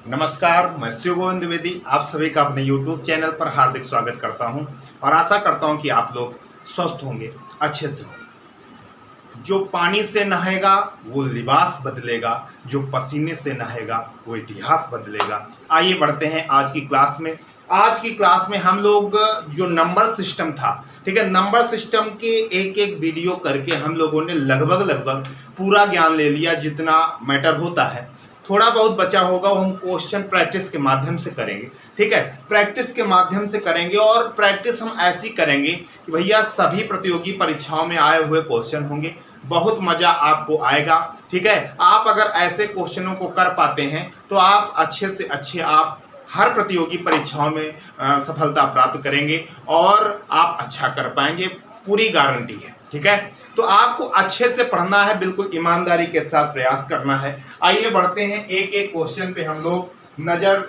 नमस्कार, मैं शिव गोविंद द्विवेदी आप सभी का अपने YouTube चैनल पर हार्दिक स्वागत करता हूं और आशा करता हूं कि आप लोग स्वस्थ होंगे, अच्छे से होंगे। जो पानी से नहाएगा वो लिबास बदलेगा, जो पसीने से नहाएगा वो इतिहास बदलेगा। आइए बढ़ते हैं आज की क्लास में। आज की क्लास में हम लोग जो नंबर सिस्टम था, ठीक है, नंबर सिस्टम के एक एक वीडियो करके हम लोगों ने लगभग पूरा ज्ञान ले लिया जितना मैटर होता है। थोड़ा बहुत बचा होगा वो हम क्वेश्चन प्रैक्टिस के माध्यम से करेंगे, ठीक है, प्रैक्टिस के माध्यम से करेंगे। और प्रैक्टिस हम ऐसी करेंगे कि भैया सभी प्रतियोगी परीक्षाओं में आए हुए क्वेश्चन होंगे, बहुत मजा आपको आएगा, ठीक है। आप अगर ऐसे क्वेश्चनों को कर पाते हैं तो आप अच्छे से अच्छे आप हर प्रतियोगी परीक्षाओं में सफलता प्राप्त करेंगे और आप अच्छा कर पाएंगे, पूरी गारंटी है, ठीक है। तो आपको अच्छे से पढ़ना है, बिल्कुल ईमानदारी के साथ प्रयास करना है। आइए बढ़ते हैं, एक एक क्वेश्चन पे हम लोग नजर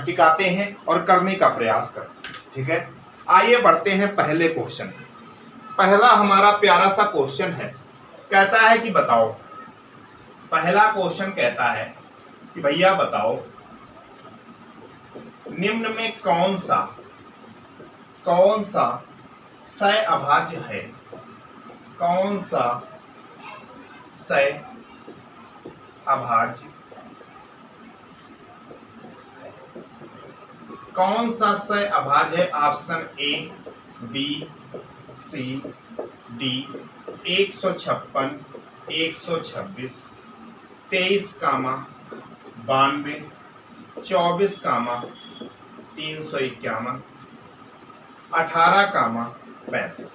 टिकाते हैं और करने का प्रयास करते हैं, ठीक है। आइए बढ़ते हैं पहले क्वेश्चन। पहला हमारा प्यारा सा क्वेश्चन है, कहता है कि बताओ, पहला क्वेश्चन कहता है कि भैया बताओ निम्न में कौन सा सह अभाज्य है, कौन सा सह अभाज्य, कौन सा सह अभाज्य है। Option A, B, C, D. 156, 126, 23, 92, 24, 351, 18, 35।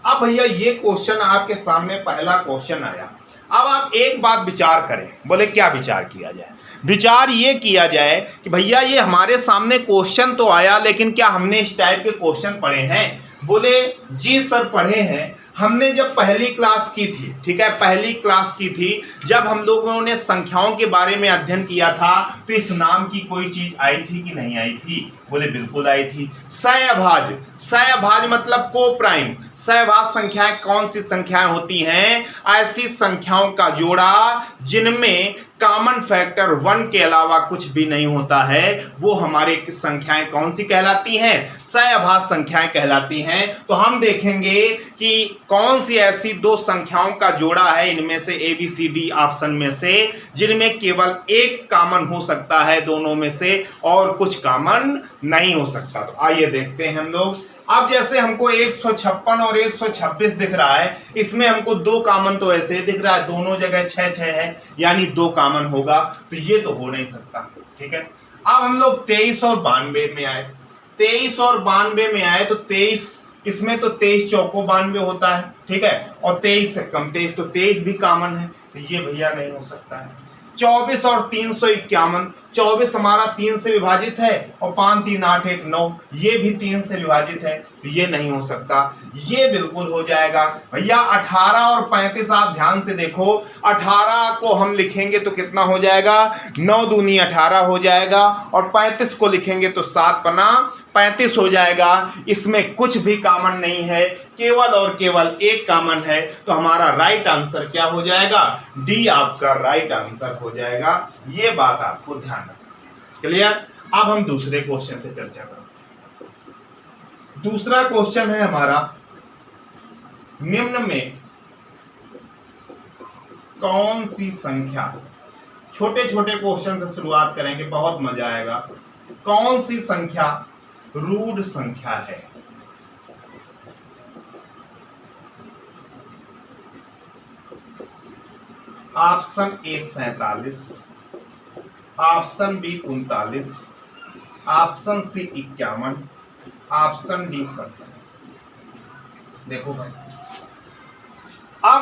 अब भैया ये क्वेश्चन आपके सामने पहला क्वेश्चन आया। अब आप एक बात विचार करें, बोले क्या विचार किया जाए। विचार ये किया जाए कि भैया ये हमारे सामने क्वेश्चन तो आया, लेकिन क्या हमने इस टाइप के क्वेश्चन पढ़े हैं। बोले जी सर पढ़े हैं, हमने जब पहली क्लास की थी, ठीक है, पहली क्लास की थी जब हम लोगों ने संख्याओं के बारे में अध्ययन किया था, तो इस नाम की कोई चीज आई थी कि नहीं आई थी। बोले बिल्कुल आई थी। सहअभाज्य, सहअभाज्य मतलब को प्राइम। सहअभाज्य संख्याएं कौन सी संख्याएं होती हैं, ऐसी संख्याओं का जोड़ा जिनमें कॉमन फैक्टर 1 के अलावा कुछ भी नहीं होता है, वो हमारे संख्याएं कौन सी कहलाती हैं, सहअभाज्य संख्याएं कहलाती हैं। तो हम देखेंगे कि कौन सी ऐसी दो संख्याओं का जोड़ा है इनमें से A B C D option में से, जिनमें केवल एक कॉमन हो सकता है दोनों में से और कुछ कॉमन नहीं हो सकता। तो आइए देखते हैं हम लोग। अब जैसे हमको 156 और 126 दिख रहा है, इसमें हमको दो कॉमन तो ऐसे ही दिख रहा है, दोनों जगह 6 है, यानी दो कॉमन होगा, तो ये तो हो नहीं सकता, ठीक है। अब हम लोग 23 और 92 में आए, 23 और 92 में आए तो 23, इसमें तो 23 चौको 92 होता है, ठीक है, और 23 से कम 23, तो 23 भी कॉमन है, तो ये भैया नहीं हो सकता है। 24 और 351, 24 हमारा 3 से विभाजित है और 5 3 8 1 9, ये भी 3 से विभाजित है, तो ये नहीं हो सकता, ये बिल्कुल हो जाएगा। भैया 18 और 35 आप ध्यान से देखो, 18 को हम लिखेंगे तो कितना हो जाएगा, 9 दूनी 18 हो जाएगा, और 35 को लिखेंगे तो 7 पना 35 हो जाएगा। इसमें कुछ भी कॉमन नहीं है, केवल और केवल एक कॉमन है, तो हमारा राइट आंसर क्या हो जाएगा, डी आपका राइट आंसर हो जाएगा। ये बात आपको ध्यान रखना, क्लियर। अब हम दूसरे क्वेश्चन पे चर्चा करें। दूसरा क्वेश्चन है हमारा, निम्न में कौन सी संख्या, छोटे छोटे क्वेश्चन से शुरुआत करेंगे, बहुत मजा आएगा। कौन सी संख्या रूढ़ संख्या है। Option A 47, option B 39, option C 51, option D 27। देखो भाई, अब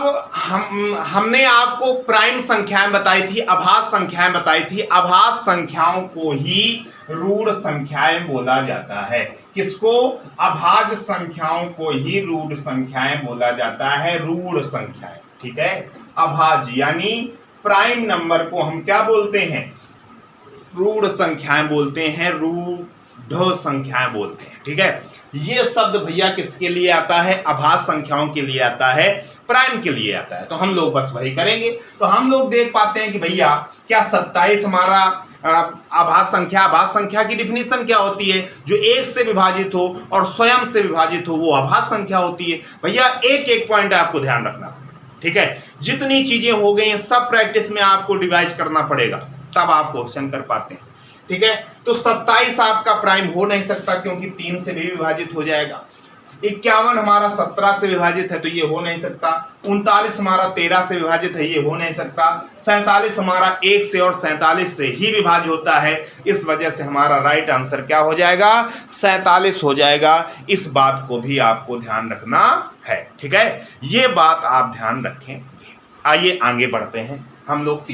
हमने आपको प्राइम संख्याएं बताई थी, अभाज्य संख्याएं बताई थी। अभाज्य संख्याओं को ही रूढ़ संख्याएं बोला जाता है। किसको, अभाज्य संख्याओं को ही रूढ़ संख्याएं बोला जाता है, रूढ़ संख्याएं, ठीक है। अभाज्य यानी प्राइम नंबर को हम क्या बोलते हैं, रूढ़ संख्याएं बोलते हैं, रूढ़ ढ संख्याएं बोलते हैं। ठीक है, ये शब्द भैया किसके लिए आता है? अभाज्य संख्याओं के लिए आता है, प्राइम के लिए आता है। तो हम लोग बस वही करेंगे। तो हम लोग देख पाते हैं कि भैया क्या 27 हमारा अभाज्य संख्या की डिफिनीशन क्या होती है? जो एक से विभाजित हो और स्वयं से विभाजित हो वो अभाज्य संख्या होती है। भैया एक एक पॉइंट आपको ध्यान रखना, ठीक है, जितनी चीजें हो गई हैं सब प्रैक्टिस में आपको रिवाइज करना पड़ेगा, तब आप क्वेश्चन कर पाते हैं। ठीक है, तो 27 आपका प्राइम हो नहीं सकता क्योंकि 3 से भी विभाजित हो जाएगा। 51 हमारा 17 से विभाजित है तो ये हो नहीं सकता। 39 हमारा 13 से विभाजित है, ये हो नहीं सकता। 47 हमारा 1 से और 47 से ही विभाज्य होता है, इस वजह से हमारा राइट आंसर क्या हो जाएगा? 47 हो जाएगा। इस बात को भी आपको ध्यान रखना है। ठीक है, ये बात आप ध्यान रखें। आइए आगे बढ़ते हैं हम लोग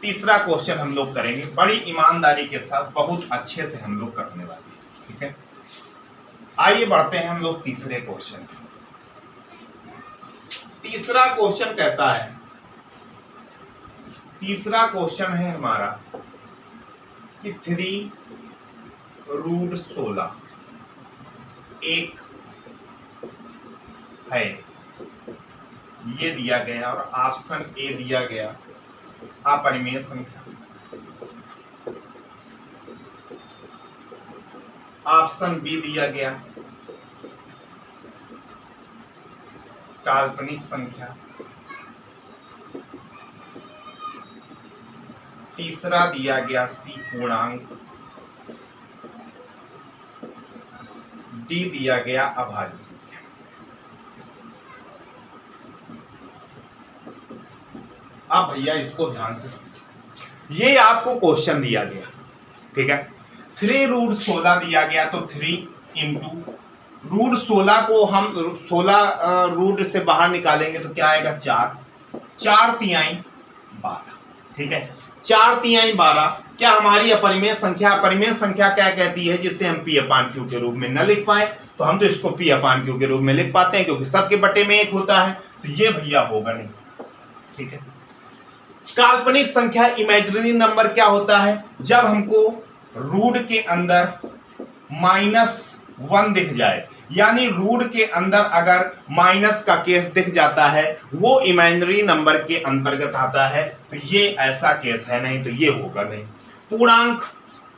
तीसरा क्वेश्चन हम लोग करेंगे बड़ी ईमानदारी के साथ, बहुत अच्छे से हम लोग करने वाले हैं। ठीक है, आइए बढ़ते हैं हम लोग तीसरे क्वेश्चन। तीसरा क्वेश्चन कहता है, तीसरा क्वेश्चन है हमारा कि 3√16 एक है, ये दिया गया और ऑप्शन ए दिया गया अपरिमेय संख्या, ऑप्शन बी दिया गया काल्पनिक संख्या, तीसरा दिया गया सी पूर्णांक, डी दिया गया अभाज्य संख्या। अब भैया इसको ध्यान से समझिए, ये आपको क्वेश्चन दिया गया, ठीक है, 3√16 दिया गया तो 3 इंटू √16 को हम 16 रूट से बाहर निकालेंगे तो क्या आएगा? 4, 4 तिहाई 12। ठीक है, 4 तिहाई 12 क्या हमारी अपरिमेय संख्या? अपरिमेय संख्या क्या कहती है? जिससे हम P/Q के रूप में न लिख पाए, तो हम तो इसको P/Q के रूप में लिख पाते हैं क्योंकि सबके बटे में 1 होता है, तो ये भैया होगा नहीं। ठीक है, काल्पनिक संख्या इमेजिनरी नंबर क्या होता है? जब हमको रूट के अंदर -1 दिख जाए, यानी रूट के अंदर अगर माइनस का केस दिख जाता है वो इमेजिनरी नंबर के अंतर्गत आता है, तो ये ऐसा केस है नहीं, तो ये होगा नहीं। पूर्णांक,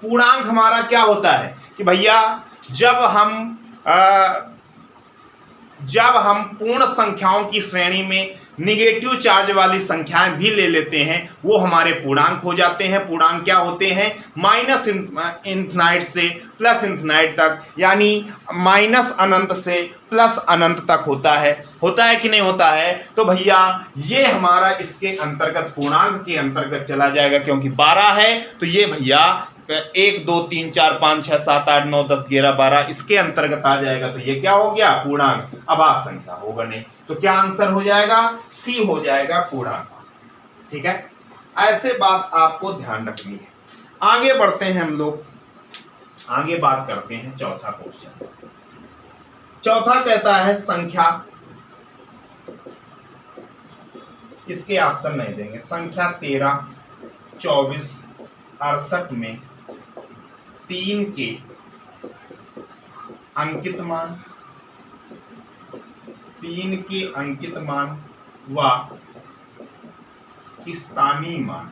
पूर्णांक हमारा क्या होता है कि भैया जब हम पूर्ण संख्याओं की श्रेणी में निगेटिव चार्ज वाली संख्याएं भी ले लेते हैं वो हमारे पूर्णांक हो जाते हैं। पूर्णांक क्या होते हैं? माइनस इन्फिनाइट से प्लस इन्फिनाइट तक, यानी माइनस अनंत से प्लस अनंत तक होता है कि नहीं होता है? तो भैया ये हमारा इसके अंतर्गत, पूर्णांक के अंतर्गत चला जाएगा, क्योंकि 12 है तो ये भैया 1 2 3 4 5 6 7 8 9 10 11 12 इसके अंतर्गत आ जाएगा, तो ये क्या हो गया? पूर्णांक। अभाज्य संख्या होगा नहीं, तो क्या आंसर हो जाएगा? सी हो जाएगा, पूर्णांक। ठीक है, ऐसे बात आपको ध्यान रखनी है। आगे बढ़ते हैं हम लोग, आगे बात करते हैं चौथा क्वेश्चन। चौथा कहता है संख्या, इसके ऑप्शन नहीं देंगे, संख्या 13 24 68 में 3 के अंकित मान, 3 के अंकित मान व स्थानीय मान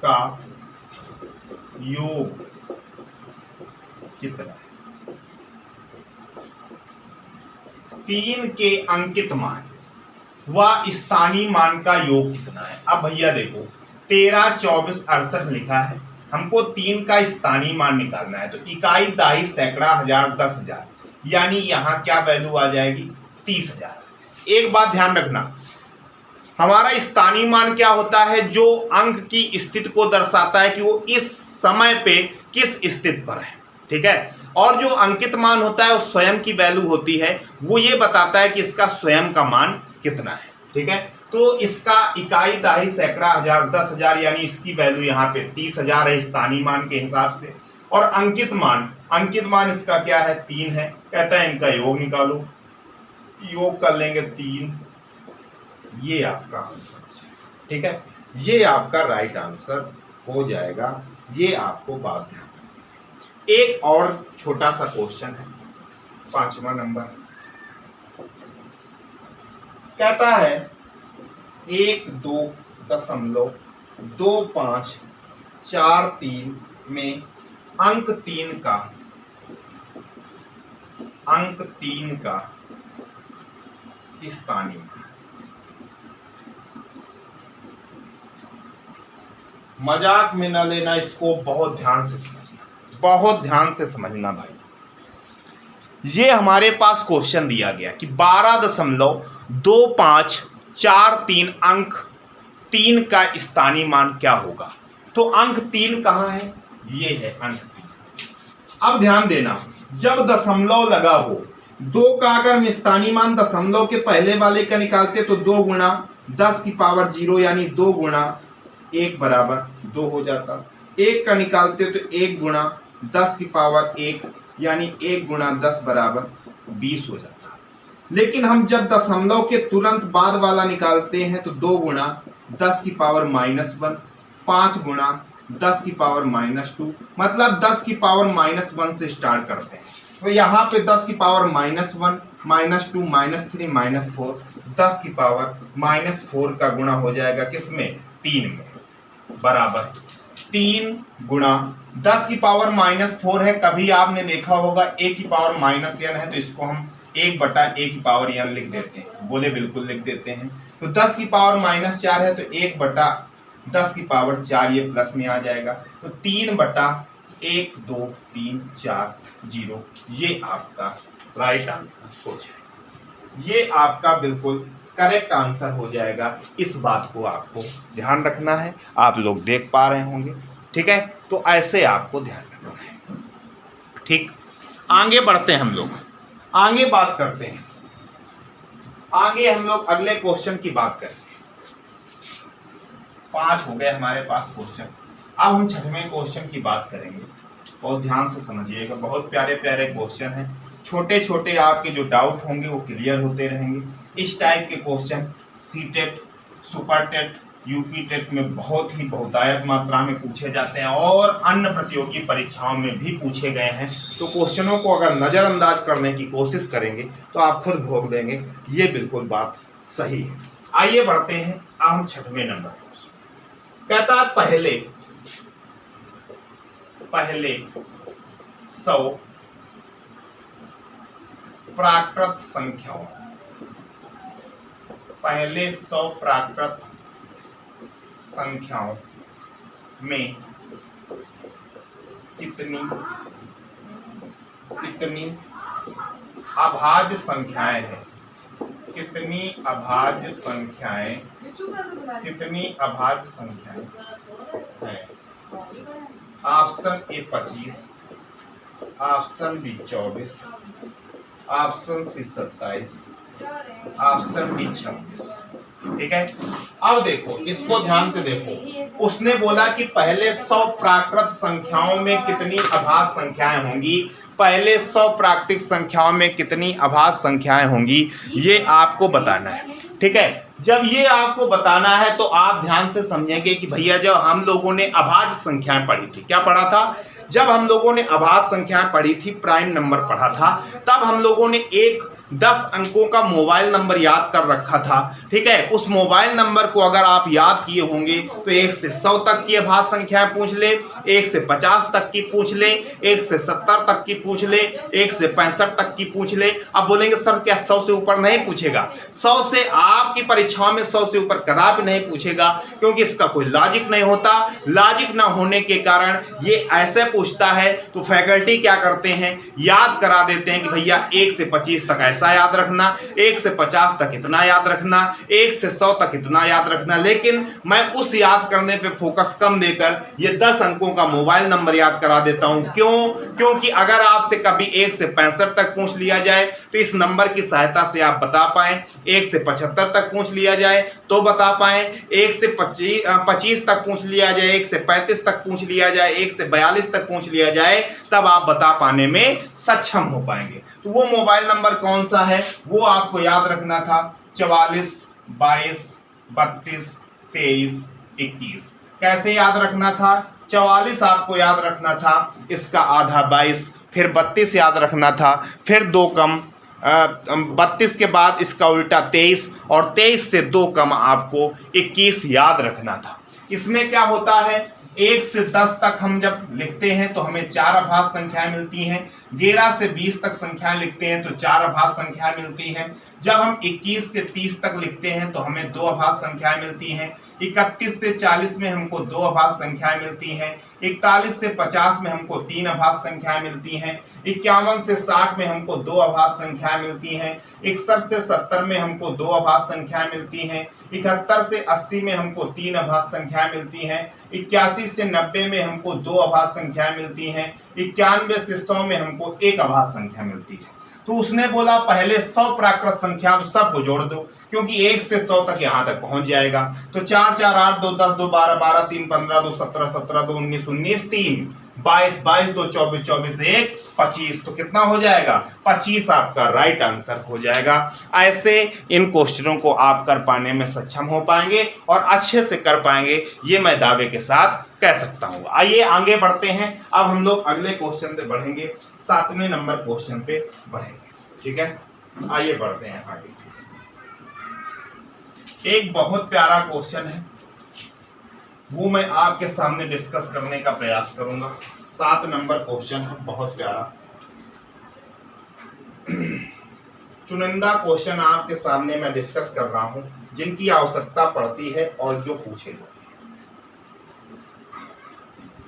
का योग कितना है? 3 के अंकित मान व स्थानीय मान का योग कितना है? अब भैया देखो 13 24 68 लिखा है, हमको 3 का स्थानीय मान निकालना है, तो इकाई, दहाई, सैकड़ा, हजार, 10,000, यानी यहाँ क्या वैल्यू आ जाएगी? 30,000। एक बात ध्यान रखना, हमारा स्थानीय मान क्या होता है? जो अंक की स्थिति को दर्शाता है कि वो इस समय पे किस स्थिति पर है। ठीक है, और जो अंकित मान होता है वो स्वयं की वैल्यू होती है, वो ये बताता है कि इसका स्वयं का मान कितना है। ठीक है, तो इसका इकाई, दहाई, सैकड़ा, हजार, 10,000, यानी इसकी वैल्यू यहाँ पे 30,000 है स्थानीय मान के हिसाब से। और अंकित मान इसका क्या है? 3 है। कहता है इनका योग निकालो, योग कर लेंगे 3, ये आपका आंसर। ठीक है, ये आपका राइट आंसर हो जाएगा। ये आपको बात ध्यान रखनी। एक और छोटा सा क्वेश्चन है, 5वां नंबर, कहता है 12.2543 में अंक 3 का स्थानीय। मजाक में न लेना, इसको बहुत ध्यान से समझना, बहुत ध्यान से समझना भाई। ये हमारे पास क्वेश्चन दिया गया कि 12.2543 अंक 3 का स्थानीय मान क्या होगा। तो अंक 3 कहाँ है? ये है अंक 3। अब ध्यान देना, जब दशमलव लगा हो, 2 का अगर हम स्थानीय मान दशमलव के पहले वाले का निकालते तो 2 गुणा 10 की पावर 0 यानी 2 गुणा 1 बराबर 2 हो जाता। 1 का निकालते तो 1 गुणा 10 की पावर 1 यानी 1 गुणा 10 बराबर 20 हो जाता। लेकिन हम जब दशमलव के तुरंत बाद वाला निकालते हैं तो 2 गुणा 10 की पावर -1, 5 गुणा 10 की पावर -2, मतलब 10 की पावर -1 से स्टार्ट करते हैं। तो यहाँ पे 10 की पावर -1, -2, -3, -4, 10 की पावर -4 का गुणा हो जाएगा किसमें? 3 में, बराबर 3 गुणा 10 की पावर -4 है। कभी आपने देखा होगा a की पावर -n है, तो इसको हम 1/a की पावर n लिख देते हैं। बोले बिल्कुल लिख देते हैं। तो 10 की पावर -4 है तो 1/10 की पावर 4 ये प्लस में आ जाएगा। तो 3/1 2 3 4 0 ये आपका राइट आंसर हो जाएगा। ये आपका बिल्कुल करेक्ट आंसर हो जाएगा। इस बात को आपको ध्यान रखना है। आप लोग देख पा रहे होंगे, ठीक है? तो ऐसे आपको ध्यान रखना है, ठीक। आगे बढ़ते हैं, हम लोग आगे बात करते हैं। आगे हम लोग अगले क्वेश्चन की बात करते हैं। 5 हो गए हमारे पास क्वेश्चन। अब हम 6वें क्वेश्चन की बात करेंगे। बहुत ध्यान से समझिएगा, बहुत प्यारे प्यारे क्वेश्चन हैं। छोटे छोटे आपके जो डाउट होंगे वो क्लियर होते रहेंगे। इस टाइप के question CTET, super TET, UP TET में बहुत ही बहुतायत मात्रा में पूछे जाते हैं और अन्य प्रतियोगी परीक्षाओं में भी पूछे गए हैं। तो क्वेश्चनों को अगर नज़रअंदाज करने की कोशिश करेंगे तो आप खुद भोग देंगे, ये बिल्कुल बात सही है। आइए बढ़ते हैं। अब हम 6वें नंबर क्वेश्चन, कहता है पहले 100 प्राकृत संख्याओं, पहले 100 प्राकृत संख्याओं में कितनी अभाज्य संख्याएं हैं? कितनी अभाज्य संख्याएं हैं? Option A 25, option B 24, option C 27, option D 26। ठीक है, अब देखो, इसको ध्यान से देखो। उसने बोला कि पहले 100 प्राकृत संख्याओं में कितनी अभाज्य संख्याएं होंगी। पहले 100 प्राकृतिक संख्याओं में कितनी अभाज्य संख्याएं होंगी, ये आपको बताना है। ठीक है, जब ये आपको बताना है तो आप ध्यान से समझेंगे कि भैया जब हम लोगों ने अभाज्य संख्याएं पढ़ी थी, क्या पढ़ा था? जब हम लोगों ने अभाज्य संख्याएं पढ़ी थी, प्राइम नंबर पढ़ा था, तब हम लोगों ने 10 अंकों का मोबाइल नंबर याद कर रखा था। ठीक है, उस मोबाइल नंबर को अगर आप याद किए होंगे तो 1 से 100 तक की अभाज्य संख्याएं पूछ ले, 1 से 50 तक की पूछ ले, 1 से 70 तक की पूछ ले, 1 से 65 तक की पूछ ले। अब बोलेंगे सर क्या 100 से ऊपर नहीं पूछेगा? 100 से आपकी परीक्षाओं में 100 से ऊपर कदापि नहीं पूछेगा, क्योंकि इसका कोई लॉजिक नहीं होता। लॉजिक ना होने के कारण ये ऐसे पूछता है, तो फैकल्टी क्या करते हैं, याद करा देते हैं कि भैया 1 से 25 तक ऐसा याद रखना, 1 से 50 तक इतना याद रखना, 1 से 100 तक इतना याद रखना। लेकिन मैं उस याद करने पे फोकस कम देकर ये 10 अंकों का मोबाइल नंबर याद करा देता हूं। क्यों? क्योंकि अगर आपसे कभी 1 से 65 तक पूछ लिया जाए तो इस नंबर की सहायता से आप बता पाएं, 1 से 75 तक पूछ लिया जाए तो बता पाएं, 1 से 25 तक पूछ लिया जाए, 1 से 35 तक पूछ लिया जाए, 1 से 42 तक पूछ लिया जाए, तब आप बता पाने में सक्षम हो पाएंगे। तो वो मोबाइल नंबर कौन सा है, वो आपको याद रखना था। 44 22 32 23 21। कैसे याद रखना था? 44 आपको याद रखना था, इसका आधा 22, फिर 32 याद रखना था, फिर 2 कम 32 के बाद इसका उल्टा 23, और 23 से 2 कम आपको 21 याद रखना था। इसमें क्या होता है, 1 से 10 तक हम जब लिखते हैं तो हमें 4 अभाज्य संख्याएं मिलती हैं। 11 से 20 तक संख्याएं लिखते हैं तो 4 अभाज्य संख्याएं मिलती हैं। जब हम 21 से 30 तक लिखते हैं तो हमें 2 अभाज्य संख्याएं मिलती हैं। 31 से 40 में हमको 2 अभाज्य संख्याएं मिलती हैं। 41 से 50 में हमको 3 अभाज्य संख्याएं मिलती हैं। 51 से 60 में हमको 2 अभाज्य संख्याएं मिलती हैं। 61 से 70 में हमको 2 अभाज्य संख्याएं मिलती हैं। 71 से 80 में हमको 3 अभाज्य संख्याएं मिलती हैं। 81 से 90 में हमको 2 अभाज्य संख्याएं मिलती हैं। 91 से 100 में हमको 1 अभाज्य संख्या मिलती है। तो उसने बोला पहले 100 प्राकृत संख्या तो सबको जोड़ दो, क्योंकि 1 से 100 तक यहां तक पहुंच जाएगा। तो 4 4 8 2 10 2 12 12 3 15 2 17 17 2 19 19 3 22 22 2 24 24 1 25। तो कितना हो जाएगा? 25 आपका राइट आंसर हो जाएगा। ऐसे इन क्वेश्चनों को आप कर पाने में सक्षम हो पाएंगे और अच्छे से कर पाएंगे, ये मैं दावे के साथ कह सकता हूं। आइए आगे बढ़ते हैं। अब हम लोग अगले क्वेश्चन पे बढ़ेंगे, 7वें नंबर क्वेश्चन पे बढ़ेंगे। ठीक है, आइए बढ़ते हैं आगे। एक बहुत प्यारा क्वेश्चन है, वो मैं आपके सामने डिस्कस करने का प्रयास करूंगा। 7 नंबर क्वेश्चन है, बहुत प्यारा चुनिंदा क्वेश्चन आपके सामने मैं डिस्कस कर रहा हूं, जिनकी आवश्यकता पड़ती है और जो पूछे जाते हैं।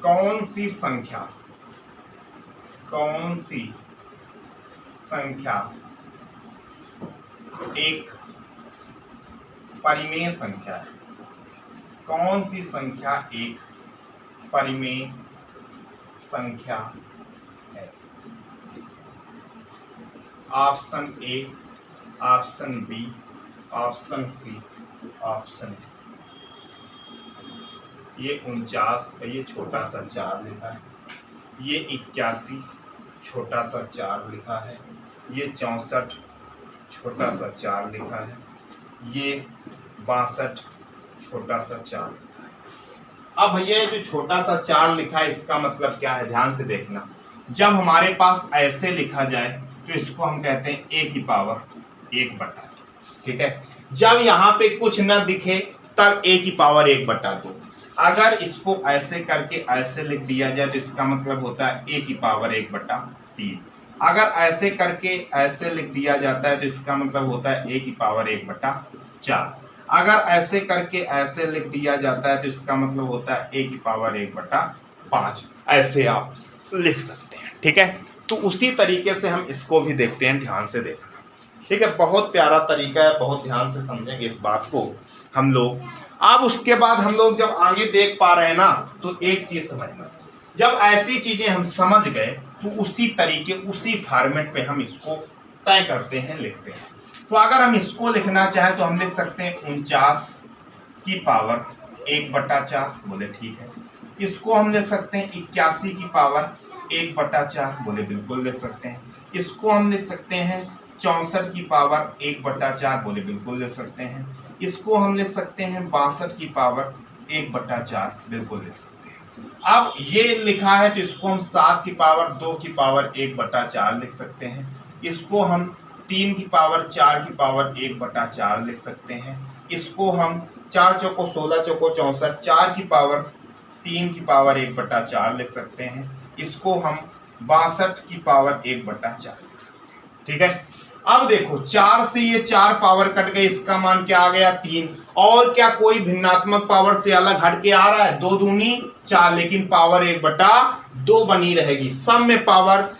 कौन सी संख्या एक परिमेय संख्या है? कौन सी संख्या एक परिमेय संख्या है? Option A, option B, option C, option D. ये 49 ये छोटा सा 4 लिखा है, ये 81 छोटा सा 4 लिखा है, ये 64 छोटा सा 4 लिखा है, ये 62 छोटा सा 4 लिखा है। अब भैया जो छोटा सा 4 लिखा है, इसका मतलब क्या है? ध्यान से देखना। जब हमारे पास ऐसे लिखा जाए तो इसको हम कहते हैं a की पावर 1/2। ठीक है, जब यहाँ पे कुछ न दिखे तब a की पावर 1/2। अगर इसको ऐसे करके ऐसे लिख दिया जाए तो इसका मतलब होता है a की पावर 1/3। अगर ऐसे करके ऐसे लिख दिया जाता है तो इसका मतलब होता है a की पावर 1/4। अगर ऐसे करके ऐसे लिख दिया जाता है तो इसका मतलब होता है a की पावर 1/5। ऐसे आप लिख सकते हैं। ठीक है, तो उसी तरीके से हम इसको भी देखते हैं, ध्यान से देखना। ठीक है, बहुत प्यारा तरीका है, बहुत ध्यान से समझेंगे इस बात को हम लोग। अब उसके बाद हम लोग जब आगे देख पा रहे हैं ना, तो एक चीज समझना, जब ऐसी चीजें हम समझ गए तो उसी तरीके उसी फॉर्मेट पे हम इसको तय करते हैं, लिखते हैं। तो अगर हम इसको लिखना चाहें तो हम लिख सकते हैं 49 की पावर 1/4। बोले ठीक है। इसको हम लिख सकते हैं 81 की पावर 1/4। बोले बिल्कुल लिख सकते हैं। इसको हम लिख सकते हैं 64 की पावर 1/4। बोले बिल्कुल लिख सकते हैं। इसको हम लिख सकते हैं 62 की पावर 1/4। बिल्कुल लिख सकते हैं। अब ये लिखा है तो इसको हम 7 की पावर 2 की पावर 1/4 लिख सकते हैं। इसको हम 3 की पावर 4 की पावर 1/4 लिख सकते हैं। इसको हम 4 चौको 16 चौको 64 4 की पावर 3 की पावर 1/4 लिख सकते हैं। इसको हम 62 की पावर 1/4 लिख सकते हैं। ठीक है, अब देखो 4 से ये 4 पावर कट गई, इसका मान क्या आ गया? 3। और क्या कोई भिन्नात्मक पावर से अलग हट के आ रहा है? 2 दूनी 4, लेकिन पावर 1/2 बनी रहेगी। सम में पावर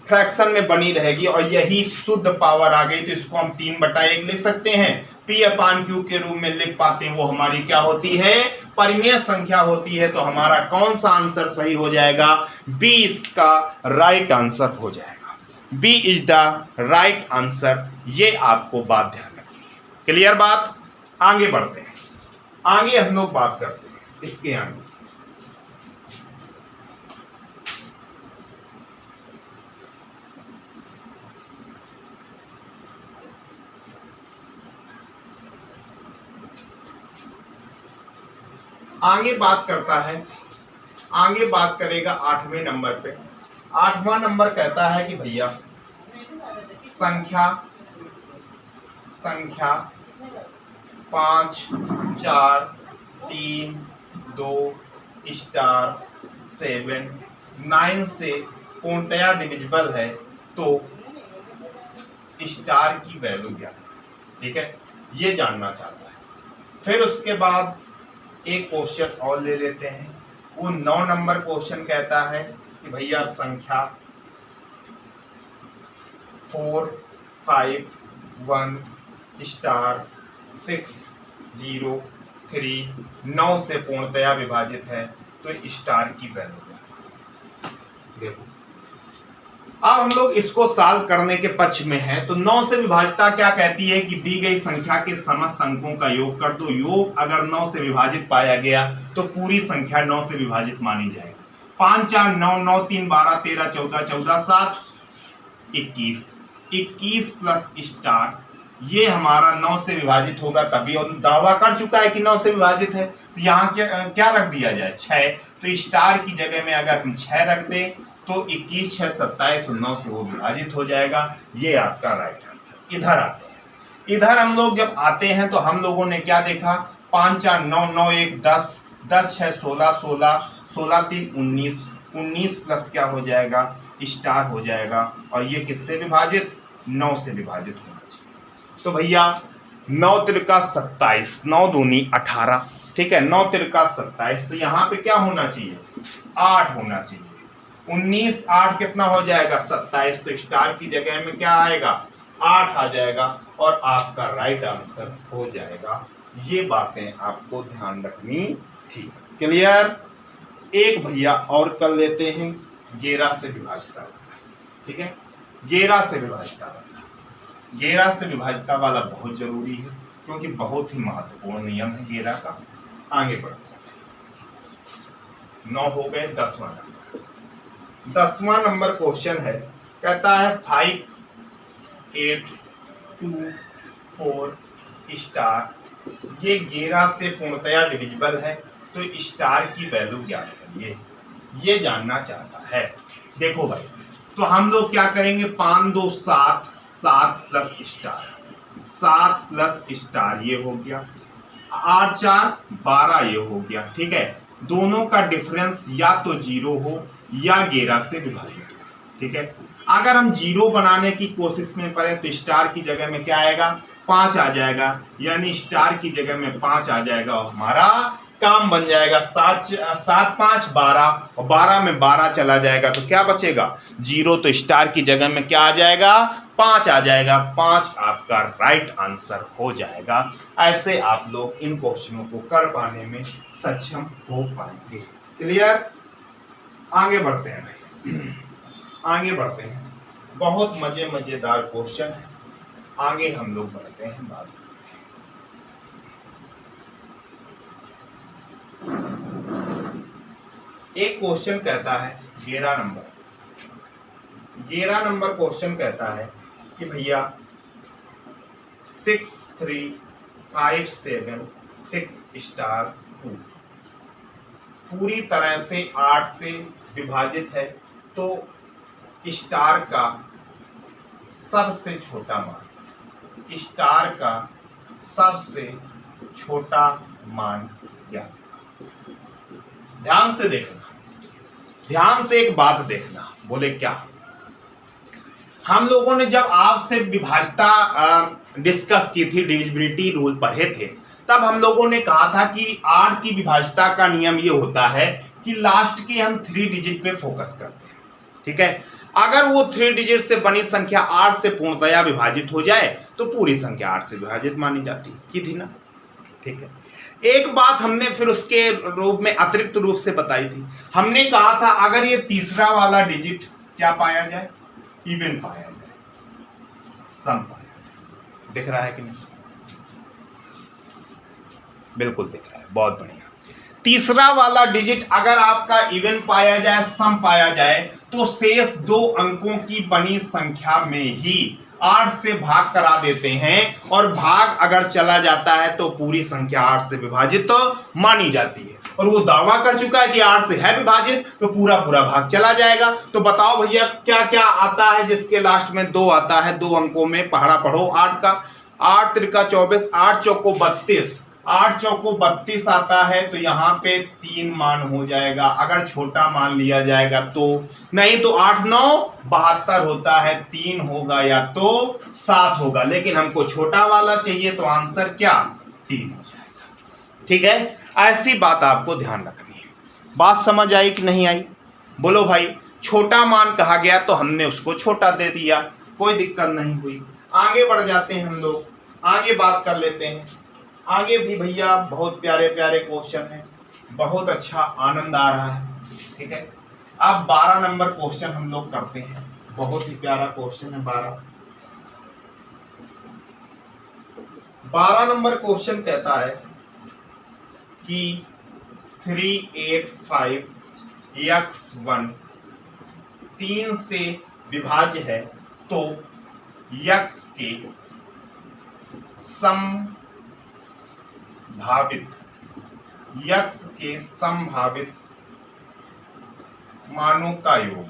फ्रैक्शन में बनी रहेगी और यही शुद्ध पावर आ गई, तो इसको हम 3/1 लिख सकते हैं। P/Q के रूप में लिख पाते हैं, वो हमारी क्या होती है? परिमेय संख्या होती है। तो हमारा कौन सा आंसर सही हो जाएगा? बी इसका राइट आंसर हो जाएगा। B is the right answer. ये आपको बात ध्यान रखनी है। क्लियर बात? आगे बढ़ते हैं, आगे हम लोग बात करते हैं इसके आगे। आगे बात करता है, आगे बात करेगा 8वें नंबर पे। 8वां नंबर कहता है कि भैया संख्या 5 4 3 2 स्टार 7 9 से पूर्णतया डिविजिबल है तो स्टार की वैल्यू क्या है, ठीक है, ये जानना चाहता है। फिर उसके बाद एक क्वेश्चन और ले लेते हैं, वो 9 नंबर क्वेश्चन कहता है कि भैया संख्या 4 5 1 स्टार 6 0 3 9 से पूर्णतया विभाजित है तो स्टार की वैल्यू क्या है। देखो अब हम लोग इसको सॉल्व करने के पक्ष में हैं, तो 9 से विभाजिता क्या कहती है कि दी गई संख्या के समस्त अंकों का योग कर दो। योग अगर 9 से विभाजित पाया गया तो पूरी संख्या 9 से विभाजित मानी जाएगी। 5 4 9 9 3 12 13 14 14 7 21 21 प्लस स्टार, ये हमारा 9 से विभाजित होगा तभी, और दावा कर चुका है कि 9 से विभाजित है, तो यहाँ क्या रख दिया जाए 6, तो स्टार की जगह में अगर हम 6 रख दें तो 21 6 27 और 9 से वो विभाजित हो जाएगा। ये आपका राइट आंसर। इधर आते हैं, इधर हम लोग जब आते हैं तो हम लोगों ने क्या देखा, 5 4 9 9 1 10 10 6 16 16 16 3 19 19 प्लस क्या हो जाएगा स्टार हो जाएगा, और ये किससे विभाजित 9 से विभाजित होना चाहिए। तो भैया 9 तिरका 27 9 दूनी 18, ठीक है, 9 तिरका 27, तो यहाँ पे क्या होना चाहिए 8 होना चाहिए। 19 8 कितना हो जाएगा 27, तो स्टार की जगह में क्या आएगा 8 आ जाएगा और आपका राइट आंसर हो जाएगा। ये बातें आपको ध्यान रखनी थी। क्लियर। एक भैया और कर लेते हैं 11 से विभाजिता वाला, ठीक है, 11 से विभाजिता वाला, 11 से विभाजिता वाला बहुत जरूरी है क्योंकि बहुत ही महत्वपूर्ण नियम है 11 का। आगे बढ़ते हैं, 9 हो गए। 10वां नंबर, 10वां नंबर क्वेश्चन है, कहता है 5 8 2 4 स्टार, ये 11 से पूर्णतया डिविजिबल है तो स्टार की वैल्यू ज्ञात करिए, ये जानना चाहता है। देखो भाई, तो हम लोग क्या करेंगे, 5 2 7 7 प्लस स्टार, 7 प्लस स्टार ये हो गया, 8 4 12 ये हो गया, ठीक है। दोनों का डिफरेंस या तो 0 हो या 11 से विभाजित हो, ठीक है। अगर हम 0 बनाने की कोशिश में पड़े तो स्टार की जगह में क्या आएगा 5 आ जाएगा, यानी स्टार की जगह में 5 आ जाएगा और हमारा काम बन जाएगा। 7 5 12 और 12 में 12 चला जाएगा तो क्या बचेगा 0, तो स्टार की जगह में क्या आ जाएगा 5 आ जाएगा। 5 आपका राइट आंसर हो जाएगा। ऐसे आप लोग इन क्वेश्चनों को कर पाने में सक्षम हो पाएंगे। क्लियर। आगे बढ़ते हैं भाई, आगे बढ़ते हैं, बहुत मजेदार क्वेश्चन है। आगे हम लोग बढ़ते हैं, बात एक क्वेश्चन कहता है 11 नंबर क्वेश्चन कहता है कि भैया 6 3 5 7 6 स्टार 2 पूरी तरह से 8 से विभाजित है तो स्टार का सबसे छोटा मान, स्टार का सबसे छोटा मान क्या। ध्यान से देखना, ध्यान से एक बात देखना। बोले क्या, हम लोगों ने जब आपसे विभाजिता डिस्कस की थी, डिविजिबिलिटी रूल पढ़े थे, तब हम लोगों ने कहा था कि 8 की विभाजिता का नियम ये होता है कि लास्ट के हम 3 डिजिट पे फोकस करते हैं, ठीक है। अगर वो 3 डिजिट से बनी संख्या 8 से पूर्णतया विभाजित हो जाए तो पूरी संख्या 8 से विभाजित मानी जाती की थी ना, ठीक है। एक बात हमने फिर उसके रूप में अतिरिक्त रूप से बताई थी, हमने कहा था अगर ये तीसरा वाला डिजिट क्या पाया जाए, इवन पाया जाए, सम पाया जाए। दिख रहा है कि नहीं, बिल्कुल दिख रहा है, बहुत बढ़िया। तीसरा वाला डिजिट अगर आपका इवन पाया जाए, सम पाया जाए, तो शेष 2 अंकों की बनी संख्या में ही 8 से भाग करा देते हैं और भाग अगर चला जाता है तो पूरी संख्या 8 से विभाजित तो मानी जाती है, और वो दावा कर चुका है कि 8 से है विभाजित तो पूरा पूरा भाग चला जाएगा। तो बताओ भैया क्या क्या आता है जिसके लास्ट में 2 आता है, 2 अंकों में पढ़ा पढ़ो 8 का। 8 त्रिका 24, 8 चौको 32, 8 चौको 32 आता है, तो यहाँ पे 3 मान हो जाएगा अगर छोटा मान लिया जाएगा तो, नहीं तो 8 9 72 होता है, 3 होगा या तो 7 होगा, लेकिन हमको छोटा वाला चाहिए तो आंसर क्या 3 हो जाएगा। ठीक है, ऐसी बात आपको ध्यान रखनी है। बात समझ आई कि नहीं आई? बोलो भाई। छोटा मान कहा गया तो हमने उसको छोटा दे दिया, कोई दिक्कत नहीं हुई। आगे बढ़ जाते हैं हम लोग, आगे बात कर लेते हैं। आगे भी भैया बहुत प्यारे प्यारे क्वेश्चन हैं, बहुत अच्छा आनंद आ रहा है। ठीक है, अब 12 नंबर क्वेश्चन हम लोग करते हैं, बहुत ही प्यारा क्वेश्चन है 12 नंबर क्वेश्चन कहता है कि 385x1 3 से विभाज्य है तो x के संभावित मानों का योग,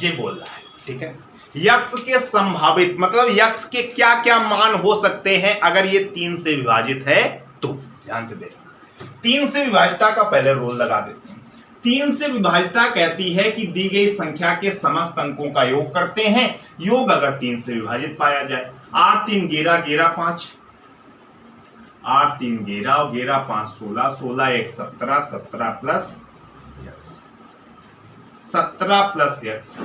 ये बोल रहा है। ठीक है, यक्स के संभावित मतलब यक्स के क्या क्या मान हो सकते हैं अगर ये 3 से विभाजित है तो। ध्यान से देखो, 3 से विभाजिता का पहले रूल लगा देते हैं। 3 से विभाजिता कहती है कि दी गई संख्या के समस्त अंकों का योग करते हैं, योग अगर 3 से विभाजित पाया जाए। 8 3 11 11 5, 8 3 11 11 5 16, 16 1 17, 17 प्लस यक्स, 17 प्लस यक्स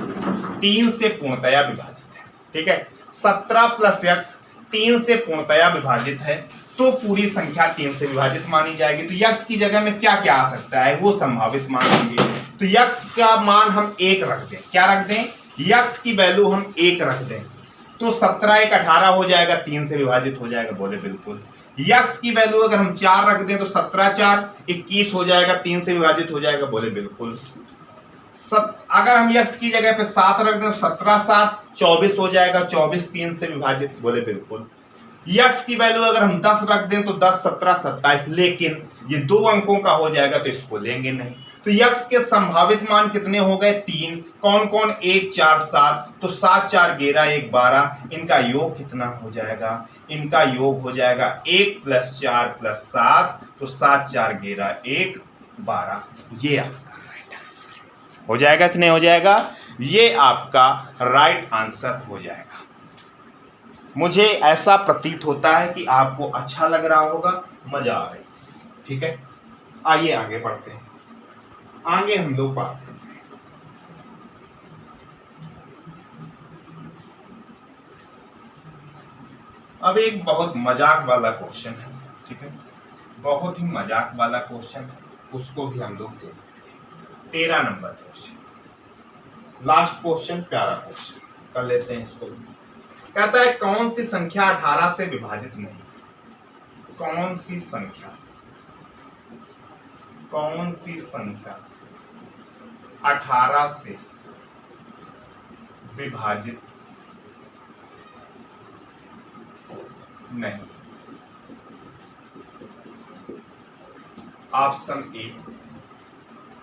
3 से पूर्णतया विभाजित है। ठीक है, 17 प्लस यक्स 3 से पूर्णतया विभाजित है तो पूरी संख्या 3 से विभाजित मानी जाएगी। तो यक्स की जगह में क्या क्या आ सकता है, वो संभावित मान होंगे। तो यक्स का मान हम 1 रख दें, क्या रख दें, यक्स की वैल्यू हम 1 रख दें, तो 17 1 18 हो जाएगा, 3 से विभाजित हो जाएगा। बोले बिल्कुल। यक्स की वैल्यू अगर हम 4 रख दें तो 17 4 21 हो जाएगा, 3 से विभाजित हो जाएगा। बोले बिल्कुल। अगर हम यक्स की जगह पे 7 रख दें तो 17 7 24 हो जाएगा, 24 3 से विभाजित। बोले बिल्कुल। यक्स की वैल्यू अगर हम 10 रख दें तो 10 17 27, लेकिन ये 2 अंकों का हो जाएगा तो इसको लेंगे नहीं। तो यक्स के संभावित मान कितने हो गए, 3। कौन कौन, 1 4 7, तो 7 4 11 1 12, इनका योग कितना हो जाएगा, इनका योग हो जाएगा 1 + 4 + 7, तो 7 4 11 1 12। ये आपका राइट आंसर हो जाएगा कि नहीं हो जाएगा, ये आपका राइट आंसर हो जाएगा। मुझे ऐसा प्रतीत होता है कि आपको अच्छा लग रहा होगा, मजा आ रही। ठीक है, आइए आगे बढ़ते हैं। आगे हम लोग बात करते हैं। अब एक बहुत मजाक वाला क्वेश्चन है। ठीक है, बहुत ही मजाक वाला क्वेश्चन है, उसको भी हम लोग देखते हैं। 13 नंबर क्वेश्चन, लास्ट क्वेश्चन, प्यारा क्वेश्चन कर लेते हैं इसको। कहता है कौन सी संख्या 18 से विभाजित नहीं, कौन सी संख्या 18 से विभाजित नहीं। Option A,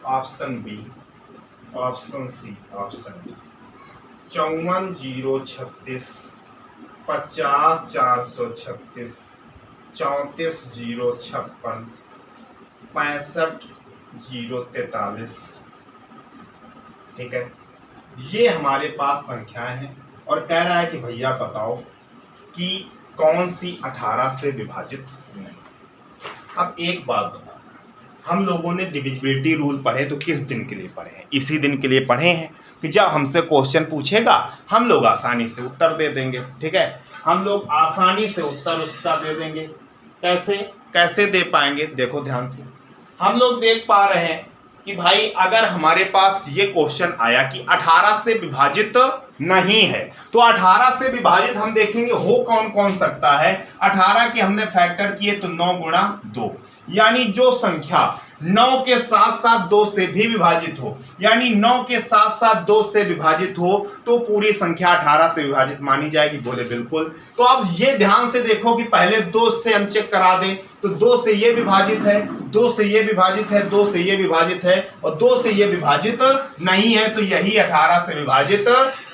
option B, option C, option D. 54 0 36, 50 436, 34 0 56, 65 0 43। ठीक है, ये हमारे पास संख्याएं हैं और कह रहा है कि भैया बताओ कि कौन सी 18 से विभाजित नहीं। अब एक बात बता, हम लोगों ने डिविजिबिलिटी रूल पढ़े तो किस दिन के लिए पढ़े हैं, इसी दिन के लिए पढ़े हैं कि जब हमसे क्वेश्चन पूछेगा हम लोग आसानी से उत्तर दे देंगे। ठीक है, हम लोग आसानी से उत्तर उसका दे देंगे। कैसे कैसे दे पाएंगे, देखो ध्यान से। हम लोग देख पा रहे हैं कि भाई अगर हमारे पास ये क्वेश्चन आया कि 18 से विभाजित नहीं है, तो 18 से विभाजित हम देखेंगे हो कौन कौन सकता है। 18 के हमने फैक्टर किए तो 9 × 2, यानी जो संख्या 9 के साथ साथ 2 से भी विभाजित हो, यानी 9 के साथ साथ 2 से विभाजित हो तो पूरी संख्या 18 से विभाजित मानी जाएगी। बोले बिल्कुल। तो अब ये ध्यान से देखो कि पहले 2 से हम चेक करा दें तो 2 से ये विभाजित है, 2 से ये विभाजित है, 2 से ये विभाजित है और 2 से ये विभाजित नहीं है, तो यही 18 से विभाजित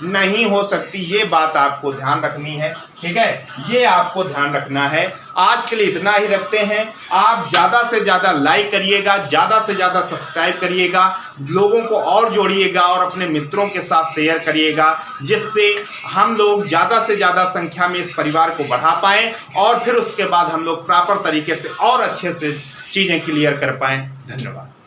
नहीं हो सकती। ये बात आपको ध्यान रखनी है, ठीक है, ये आपको ध्यान रखना है। आज के लिए इतना ही रखते हैं। आप ज़्यादा से ज़्यादा लाइक करिएगा, ज़्यादा से ज़्यादा सब्सक्राइब करिएगा, लोगों को और जोड़िएगा और अपने मित्रों के साथ शेयर करिएगा, जिससे हम लोग ज़्यादा से ज़्यादा संख्या में इस परिवार को बढ़ा पाएँ और फिर उसके बाद हम लोग प्रॉपर तरीके से और अच्छे से चीज़ें क्लियर कर पाएँ। धन्यवाद।